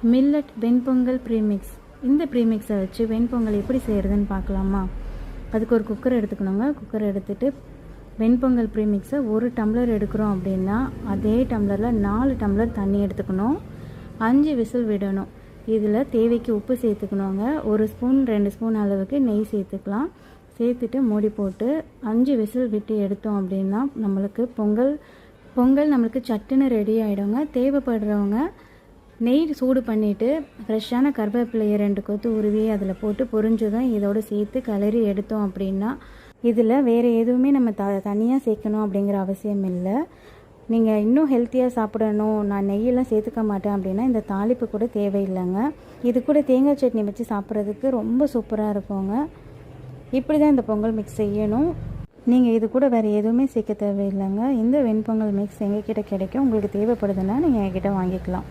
Millet வெண்பொங்கல் premix. இந்த ப்ரீமிக்ஸை வச்சு வெண்பொங்கல் எப்படி செய்கிறதுன்னு பார்க்கலாமா? அதுக்கு ஒரு குக்கர் எடுத்துக்கணுங்க. குக்கர் எடுத்துகிட்டு வெண்பொங்கல் ப்ரீமிக்ஸை 1 டம்ளர் எடுக்கிறோம் அப்படின்னா அதே டம்ளரில் 4 டம்ளர் தண்ணி எடுத்துக்கணும். 5 விசில் விடணும். இதில் தேவைக்கு உப்பு சேர்த்துக்கணுங்க. 1 ஸ்பூன் 2 ஸ்பூன் அளவுக்கு நெய் சேர்த்துக்கலாம். சேர்த்துட்டு மூடி போட்டு 5 விசில் விட்டு எடுத்தோம் அப்படின்னா நம்மளுக்கு பொங்கல் நம்மளுக்கு சட்டுன்னு ரெடி ஆகிடுங்க. தேவைப்படுறவங்க நெய் சூடு பண்ணிவிட்டு ஃப்ரெஷ்ஷான கருவேப்பிலையை 2 கொத்து உருவி அதில் போட்டு பொரிஞ்சதும் இதோடு சேர்த்து கிளறி எடுத்தோம் அப்படின்னா இதில் வேறு எதுவுமே நம்ம தனியாக சேர்க்கணும் அப்படிங்கிற அவசியம் இல்லை. நீங்கள் இன்னும் ஹெல்த்தியாக சாப்பிடணும், நான் நெய்யெல்லாம் சேர்த்துக்க மாட்டேன் அப்படின்னா இந்த தாளிப்பு கூட தேவையில்லைங்க. இது கூட தேங்காய் சட்னி வச்சு சாப்பிட்றதுக்கு ரொம்ப சூப்பராக இருக்குங்க. இப்படி தான் இந்த பொங்கல் மிக்ஸ் செய்யணும். நீங்கள் இது கூட வேறு எதுவுமே சேர்க்க தேவையில்லைங்க. இந்த வெண்பொங்கல் மிக்ஸ் எங்ககிட்ட கிடைக்கும். உங்களுக்கு தேவைப்படுதுன்னா நீங்கள் எங்ககிட்ட வாங்கிக்கலாம்.